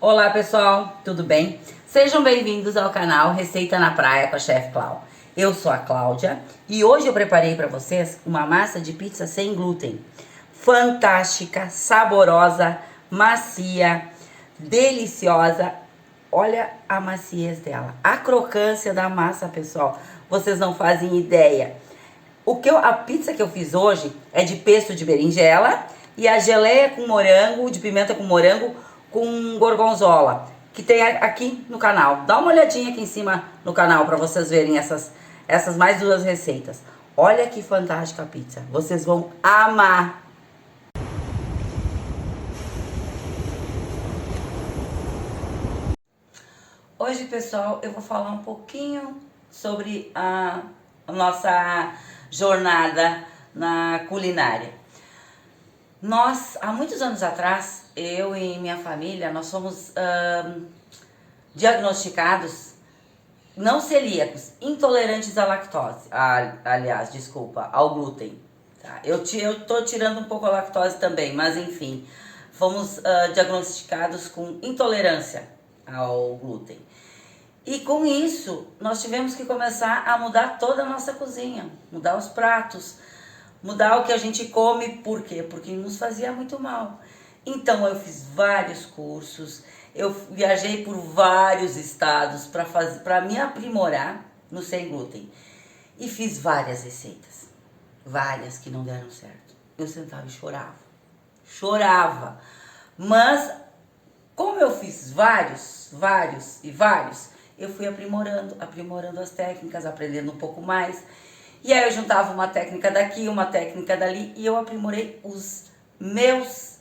Olá pessoal, tudo bem? Sejam bem-vindos ao canal Receita na Praia com a Chef Clau. Eu sou a Cláudia e hoje eu preparei para vocês uma massa de pizza sem glúten. Fantástica, saborosa, macia, deliciosa. Olha a maciez dela, a crocância da massa, pessoal. Vocês não fazem ideia. A pizza que eu fiz hoje é de pesto de berinjela e a geleia com morango, de pimenta com morango, com gorgonzola, que tem aqui no canal. Dá uma olhadinha aqui em cima no canal para vocês verem essas mais duas receitas. Olha que fantástica a pizza. Vocês vão amar. Hoje, pessoal, eu vou falar um pouquinho sobre a nossa jornada na culinária. Nós, há muitos anos atrás, eu e minha família, nós fomos diagnosticados não celíacos, intolerantes à lactose, ao glúten. Tá? Eu tô tirando um pouco a lactose também, mas enfim, fomos diagnosticados com intolerância ao glúten. E com isso, nós tivemos que começar a mudar toda a nossa cozinha, mudar os pratos, mudar o que a gente come. Por quê? Porque nos fazia muito mal. Então eu fiz vários cursos, eu viajei por vários estados para me aprimorar no sem glúten. E fiz várias receitas, várias que não deram certo. Eu sentava e chorava. Mas como eu fiz vários, eu fui aprimorando as técnicas, aprendendo um pouco mais. E aí eu juntava uma técnica daqui, uma técnica dali, e eu aprimorei os meus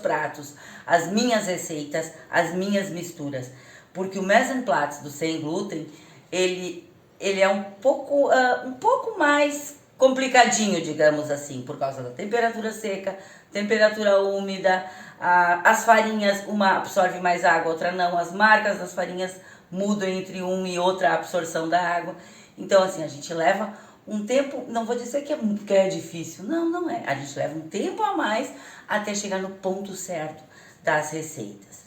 pratos, as minhas receitas, as minhas misturas. Porque o mise en place do sem glúten, ele é um pouco mais complicadinho, digamos assim, por causa da temperatura seca, temperatura úmida, as farinhas, uma absorve mais água, outra não, as marcas das farinhas mudam entre uma e outra a absorção da água. Então, assim, a gente leva um tempo, não vou dizer que é difícil, não é. A gente leva um tempo a mais até chegar no ponto certo das receitas.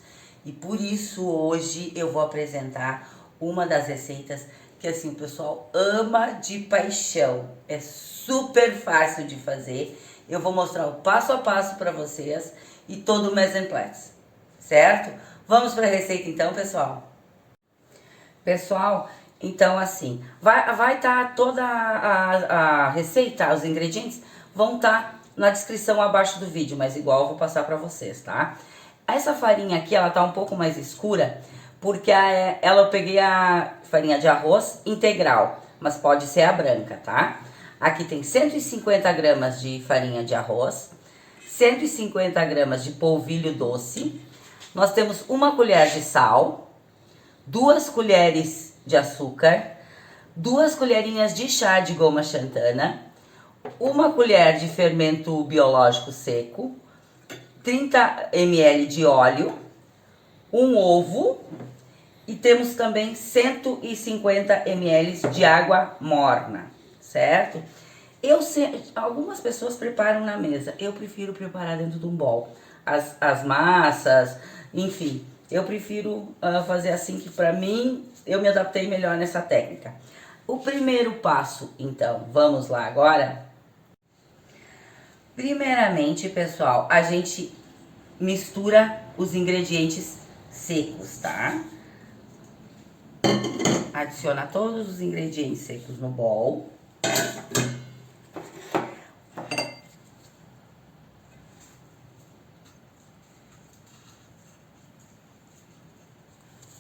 E por isso, hoje, eu vou apresentar uma das receitas que, assim, o pessoal ama de paixão. É super fácil de fazer. Eu vou mostrar o passo a passo para vocês e todo o mise en place, certo? Vamos para a receita então, pessoal? Pessoal, então assim, vai estar toda a receita, os ingredientes vão estar na descrição abaixo do vídeo, mas igual eu vou passar para vocês, tá? Essa farinha aqui, ela tá um pouco mais escura, porque eu peguei a farinha de arroz integral, mas pode ser a branca, tá? Aqui tem 150 gramas de farinha de arroz, 150 gramas de polvilho doce, nós temos uma colher de sal, 2 colheres de açúcar, 2 colherinhas de chá de goma xantana, 1 colher de fermento biológico seco, 30 ml de óleo, 1 ovo e temos também 150 ml de água morna, certo? Algumas pessoas preparam na mesa, eu prefiro preparar dentro de um bowl, as massas, enfim. Eu prefiro fazer assim, que pra mim, eu me adaptei melhor nessa técnica. O primeiro passo, então, vamos lá agora? Primeiramente, pessoal, a gente mistura os ingredientes secos, tá? Adiciona todos os ingredientes secos no bowl.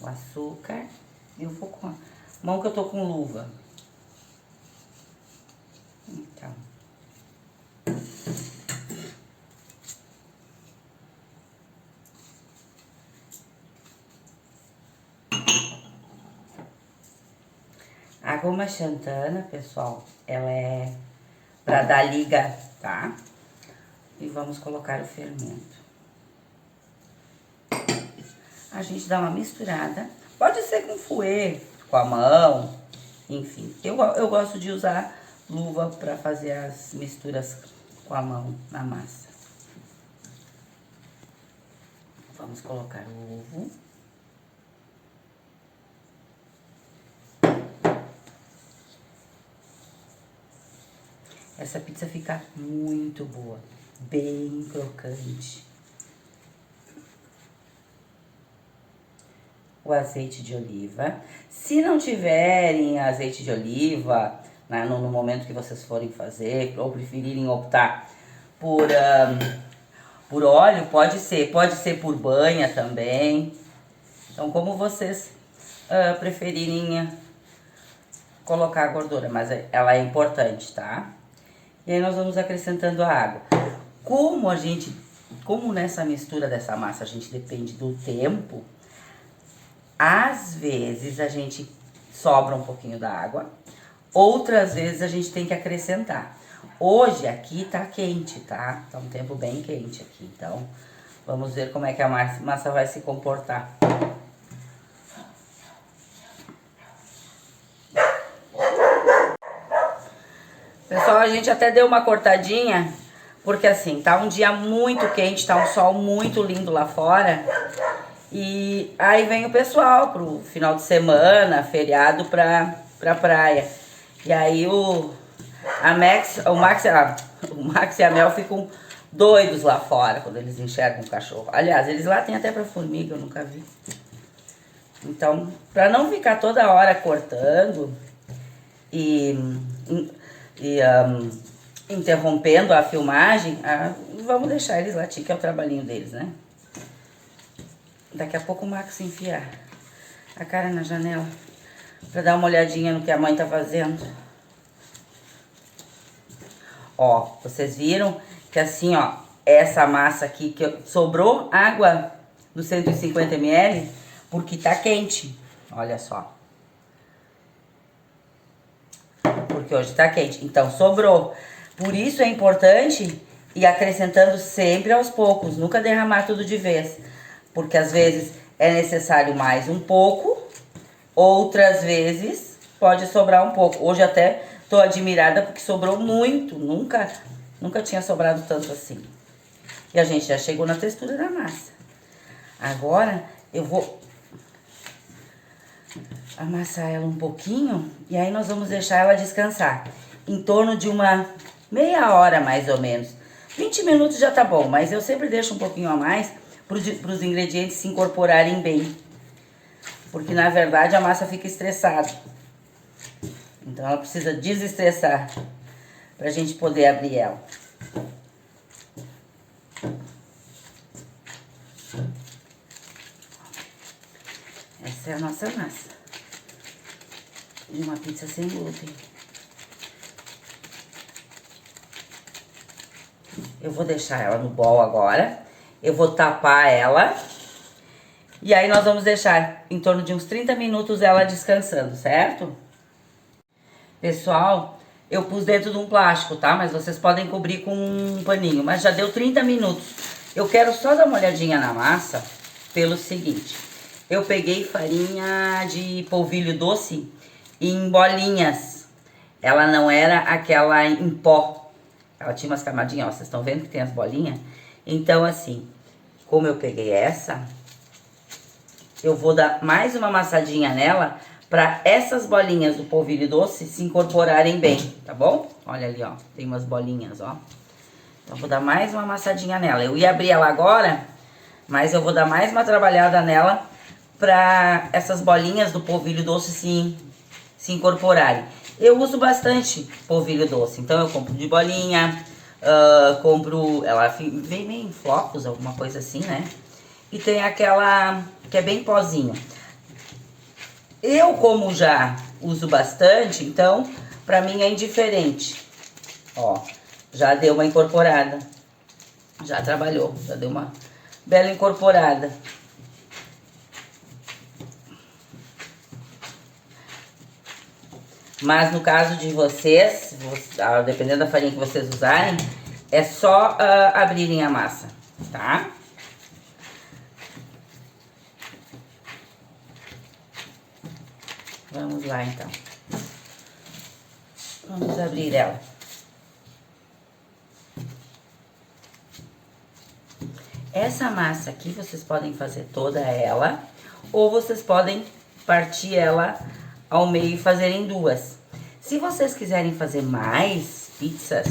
O açúcar, eu vou com a mão que eu tô com luva. Então. A goma xantana, pessoal, ela é pra dar liga, tá? E vamos colocar o fermento. A gente dá uma misturada, pode ser com fouet, com a mão, enfim. Eu gosto de usar luva para fazer as misturas com a mão na massa. Vamos colocar o ovo. Essa pizza fica muito boa, bem crocante. O azeite de oliva. Se não tiverem azeite de oliva, né, no momento que vocês forem fazer, ou preferirem optar por óleo, pode ser por banha também. Então, como vocês preferirem colocar a gordura, mas ela é importante, tá? E aí nós vamos acrescentando a água. Como nessa mistura dessa massa a gente depende do tempo, às vezes a gente sobra um pouquinho da água, outras vezes a gente tem que acrescentar. Hoje aqui tá quente, tá? Tá um tempo bem quente aqui, então vamos ver como é que a massa vai se comportar. Pessoal, a gente até deu uma cortadinha, porque assim, tá um dia muito quente, tá um sol muito lindo lá fora. E aí vem o pessoal pro final de semana, feriado pra praia. E aí o Max e a Mel ficam doidos lá fora quando eles enxergam o cachorro. Aliás, eles lá tem até pra formiga, eu nunca vi. Então, pra não ficar toda hora cortando e interrompendo a filmagem, vamos deixar eles latir, que é o trabalhinho deles, né? Daqui a pouco o Max enfia a cara na janela pra dar uma olhadinha no que a mãe tá fazendo. Ó, vocês viram que assim, ó, essa massa aqui, que sobrou água no 150 ml, porque tá quente. Olha só. Porque hoje tá quente, então sobrou. Por isso é importante ir acrescentando sempre aos poucos, nunca derramar tudo de vez. Porque às vezes é necessário mais um pouco, outras vezes pode sobrar um pouco. Hoje até tô admirada porque sobrou muito, nunca tinha sobrado tanto assim. E a gente já chegou na textura da massa. Agora eu vou amassar ela um pouquinho e aí nós vamos deixar ela descansar. Em torno de uma meia hora mais ou menos. 20 minutos já tá bom, mas eu sempre deixo um pouquinho a mais para os ingredientes se incorporarem bem. Porque na verdade a massa fica estressada. Então ela precisa desestressar pra gente poder abrir ela. Essa é a nossa massa. De uma pizza sem glúten. Eu vou deixar ela no bol agora. Eu vou tapar ela. E aí nós vamos deixar em torno de uns 30 minutos ela descansando, certo? Pessoal, eu pus dentro de um plástico, tá? Mas vocês podem cobrir com um paninho. Mas já deu 30 minutos. Eu quero só dar uma olhadinha na massa pelo seguinte. Eu peguei farinha de polvilho doce em bolinhas. Ela não era aquela em pó. Ela tinha umas camadinhas, ó. Vocês estão vendo que tem as bolinhas? Então, assim, como eu peguei essa, eu vou dar mais uma amassadinha nela para essas bolinhas do polvilho doce se incorporarem bem, tá bom? Olha ali, ó, tem umas bolinhas, ó. Então, vou dar mais uma amassadinha nela. Eu ia abrir ela agora, mas eu vou dar mais uma trabalhada nela para essas bolinhas do polvilho doce se incorporarem. Eu uso bastante polvilho doce, então eu compro de bolinha, compro, ela vem meio em flocos, alguma coisa assim, né? E tem aquela que é bem pozinho. Eu, como já uso bastante, então, pra mim é indiferente. Ó, já deu uma incorporada. Já trabalhou, já deu uma bela incorporada. Mas no caso de vocês, dependendo da farinha que vocês usarem, é só abrirem a massa, tá? Vamos lá, então. Vamos abrir ela. Essa massa aqui, vocês podem fazer toda ela, ou vocês podem partir ela ao meio e fazer em duas. Se vocês quiserem fazer mais pizzas,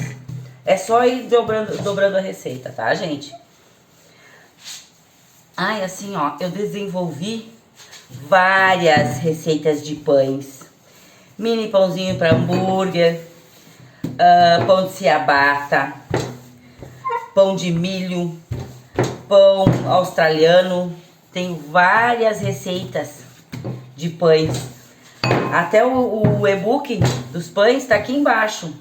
é só ir dobrando a receita, tá, gente? Ai, assim, ó, eu desenvolvi várias receitas de pães. Mini pãozinho para hambúrguer, pão de ciabatta, pão de milho, pão australiano. Tenho várias receitas de pães. Até o e-book dos pães tá aqui embaixo.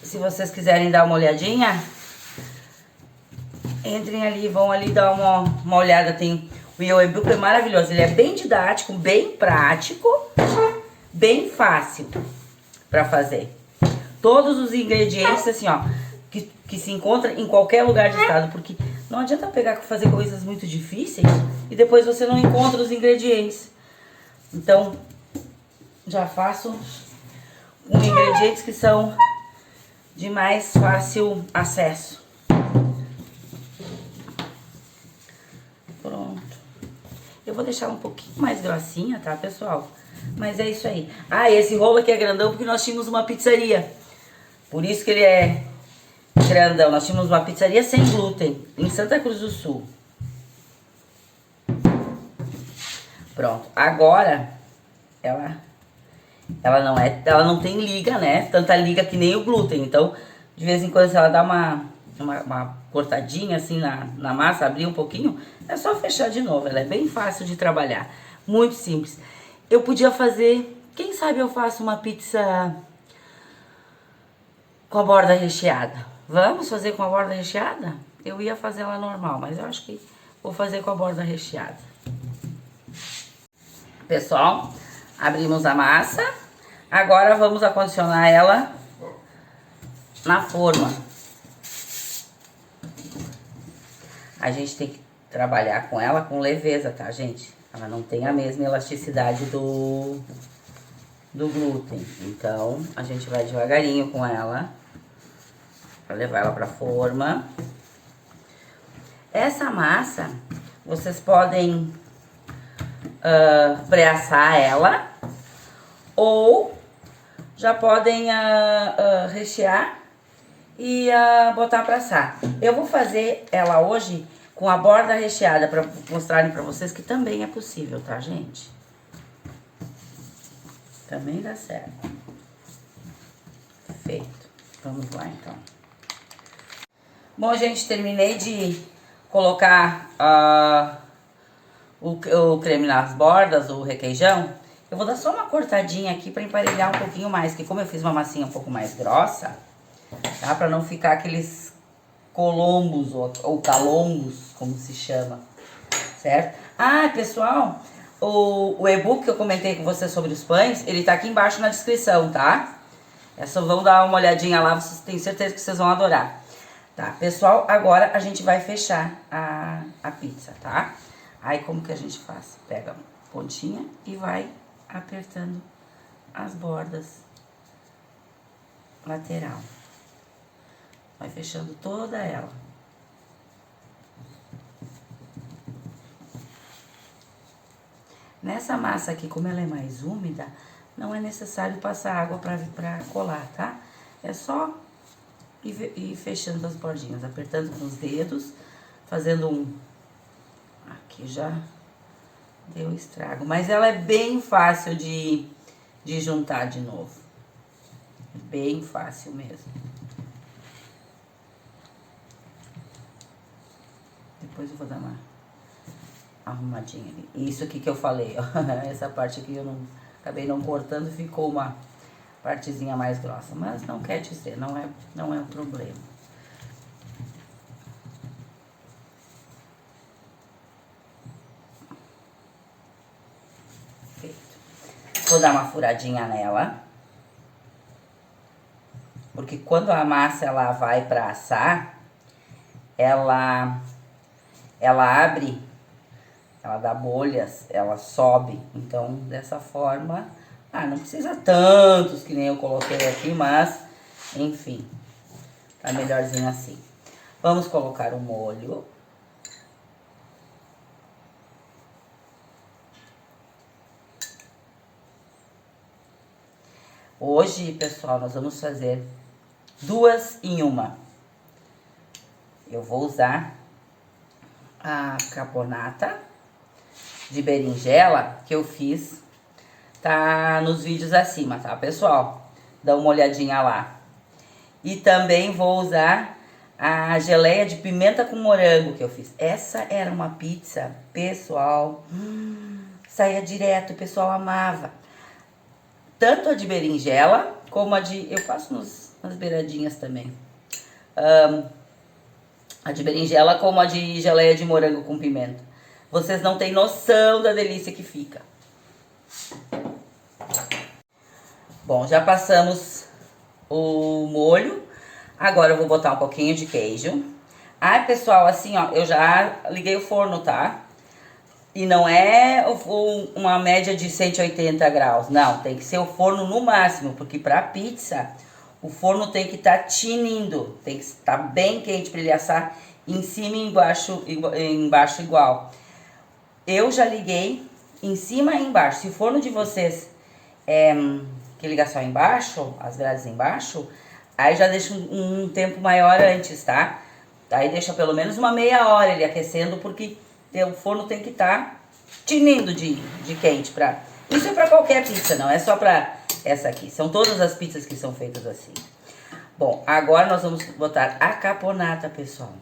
Se vocês quiserem dar uma olhadinha, entrem ali, vão ali dar uma olhada. Tem o e-book, é maravilhoso. Ele é bem didático, bem prático, bem fácil para fazer. Todos os ingredientes, assim, ó, que se encontra em qualquer lugar do estado, porque não adianta fazer coisas muito difíceis e depois você não encontra os ingredientes. Então, já faço com ingredientes que são de mais fácil acesso. Pronto. Eu vou deixar um pouquinho mais grossinha, tá, pessoal? Mas é isso aí. Ah, e esse rolo aqui é grandão porque nós tínhamos uma pizzaria. Por isso que ele é grandão. Nós tínhamos uma pizzaria sem glúten em Santa Cruz do Sul. Pronto. Agora ela não tem liga, né? Tanta liga que nem o glúten. Então, de vez em quando, se ela dá uma cortadinha assim na massa, abrir um pouquinho, é só fechar de novo. Ela é bem fácil de trabalhar. Muito simples. Eu podia fazer, quem sabe eu faço uma pizza com a borda recheada. Vamos fazer com a borda recheada? Eu ia fazer ela normal, mas eu acho que vou fazer com a borda recheada. Pessoal, abrimos a massa. Agora vamos acondicionar ela na forma. A gente tem que trabalhar com ela com leveza, tá, gente? Ela não tem a mesma elasticidade do glúten. Então, a gente vai devagarinho com ela para levar ela para forma. Essa massa, vocês podem pré-assar ela ou já podem rechear e botar para assar. Eu vou fazer ela hoje com a borda recheada para mostrarem para vocês que também é possível, tá, gente? Também dá certo. Feito. Vamos lá, então. Bom, gente, terminei de colocar o creme nas bordas, o requeijão. Eu vou dar só uma cortadinha aqui para emparelhar um pouquinho mais, que como eu fiz uma massinha um pouco mais grossa, tá? Para não ficar aqueles colombos ou calombos, como se chama, certo? Ah, pessoal, o e-book que eu comentei com vocês sobre os pães, ele tá aqui embaixo na descrição, tá? Só vão dar uma olhadinha lá, vocês têm certeza que vocês vão adorar. Tá, pessoal, agora a gente vai fechar a pizza, tá? Aí como que a gente faz? Pega a pontinha e vai apertando as bordas lateral. Vai fechando toda ela. Nessa massa aqui, como ela é mais úmida, não é necessário passar água pra colar, tá? É só ir fechando as bordinhas, apertando com os dedos, fazendo um... Aqui já deu estrago, mas ela é bem fácil de juntar de novo. Bem fácil mesmo. Depois eu vou dar uma arrumadinha ali. Isso aqui que eu falei, ó. Essa parte aqui eu acabei não cortando, ficou uma partezinha mais grossa. Mas não quer dizer, não é um problema. Feito. Vou dar uma furadinha nela. Porque quando a massa ela vai para assar, ela abre, ela dá bolhas, ela sobe. Então, dessa forma, não precisa tantos que nem eu coloquei aqui, mas, enfim, tá melhorzinho assim. Vamos colocar o molho. Hoje, pessoal, nós vamos fazer 2 em 1. Eu vou usar a caponata de berinjela que eu fiz, tá nos vídeos acima, tá, pessoal? Dá uma olhadinha lá. E também vou usar a geleia de pimenta com morango que eu fiz. Essa era uma pizza, pessoal, saía direto, o pessoal amava. Tanto a de berinjela, como a de... Eu faço nas beiradinhas também. A de berinjela, como a de geleia de morango com pimenta. Vocês não têm noção da delícia que fica. Bom, já passamos o molho. Agora eu vou botar um pouquinho de queijo. Ai, pessoal, assim, ó, eu já liguei o forno, tá? E não é uma média de 180 graus. Não, tem que ser o forno no máximo, porque pra pizza, o forno tem que estar tinindo. Tem que estar bem quente para ele assar em cima e embaixo igual. Eu já liguei em cima e embaixo. Se o forno de vocês que liga só embaixo, as grades embaixo, aí já deixa um tempo maior antes, tá? Aí deixa pelo menos uma meia hora ele aquecendo, porque o forno tem que estar tinindo de quente. Isso é pra qualquer pizza, não é só pra essa aqui. São todas as pizzas que são feitas assim. Bom, agora nós vamos botar a caponata, pessoal.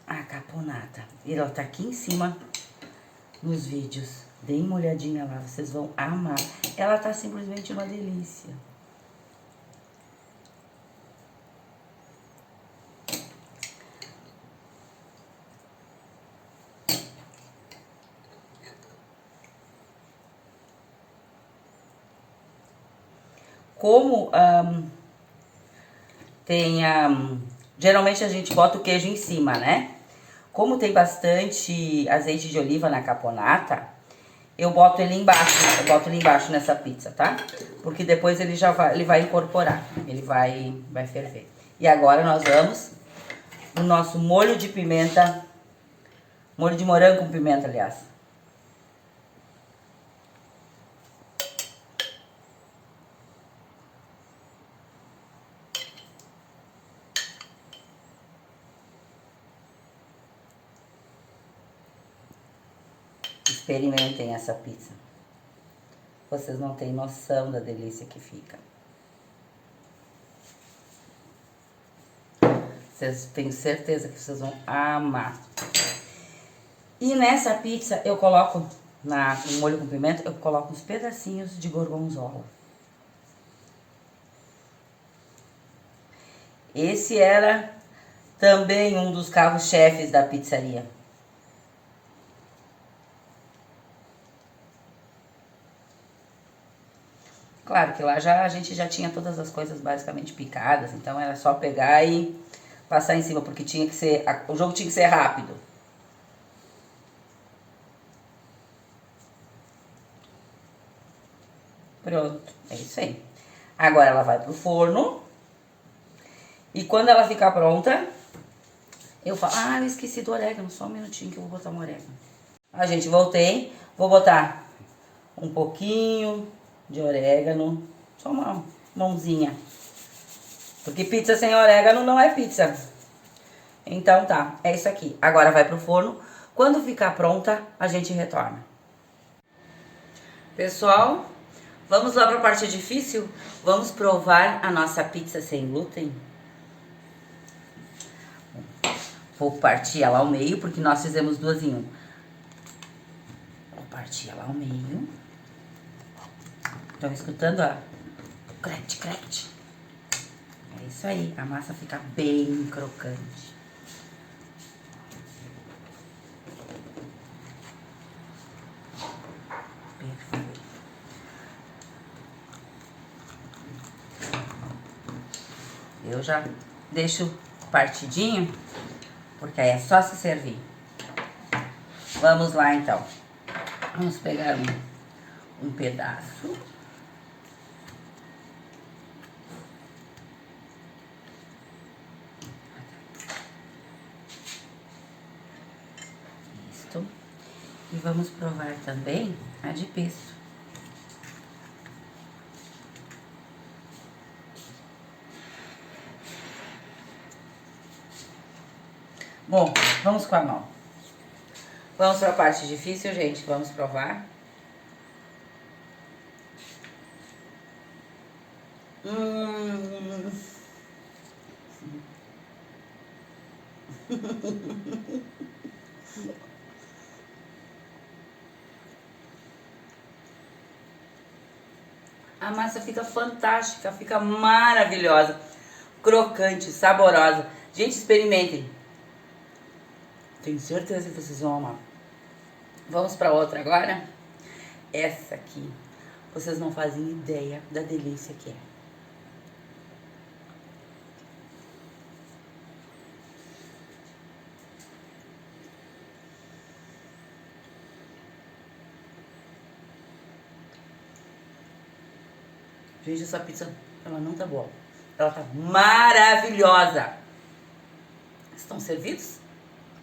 A caponata. E ela tá aqui em cima nos vídeos. Deem uma olhadinha lá, vocês vão amar. Ela tá simplesmente uma delícia. Como geralmente a gente bota o queijo em cima, né? Como tem bastante azeite de oliva na caponata, eu boto ele embaixo nessa pizza, tá? Porque depois ele vai incorporar, ele vai ferver. E agora nós vamos no nosso molho de pimenta, molho de morango com pimenta, aliás. Experimentem essa pizza. Vocês não têm noção da delícia que fica. Tenho certeza que vocês vão amar. E nessa pizza eu coloco, no molho com pimenta, eu coloco uns pedacinhos de gorgonzola. Esse era também um dos carros-chefes da pizzaria. Claro que lá a gente já tinha todas as coisas basicamente picadas, então era só pegar e passar em cima, porque tinha que ser, o jogo tinha que ser rápido. Pronto, é isso aí. Agora ela vai pro forno. E quando ela ficar pronta, eu falo, eu esqueci do orégano, só um minutinho que eu vou botar um orégano. Gente, voltei, vou botar um pouquinho de orégano, só uma mãozinha. Porque pizza sem orégano não é pizza. Então tá, é isso aqui. Agora vai pro forno. Quando ficar pronta, a gente retorna. Pessoal, vamos lá pra parte difícil? Vamos provar a nossa pizza sem glúten? Vou partir ela ao meio, porque nós fizemos 2 em 1. Vou partir ela ao meio. Estão escutando, ó? Crete, crete. É isso aí, a massa fica bem crocante. Perfeito. Eu já deixo partidinho, porque aí é só se servir. Vamos lá, então. Vamos pegar um pedaço. certo? E vamos provar também a de pesto. Bom, vamos com a mão. Vamos para a parte difícil, gente. Vamos provar. A massa fica fantástica, fica maravilhosa, crocante, saborosa. Gente, experimentem. Tenho certeza que vocês vão amar. Vamos para outra agora? Essa aqui, vocês não fazem ideia da delícia que é. Gente, essa pizza, ela não tá boa. Ela tá maravilhosa. Estão servidos?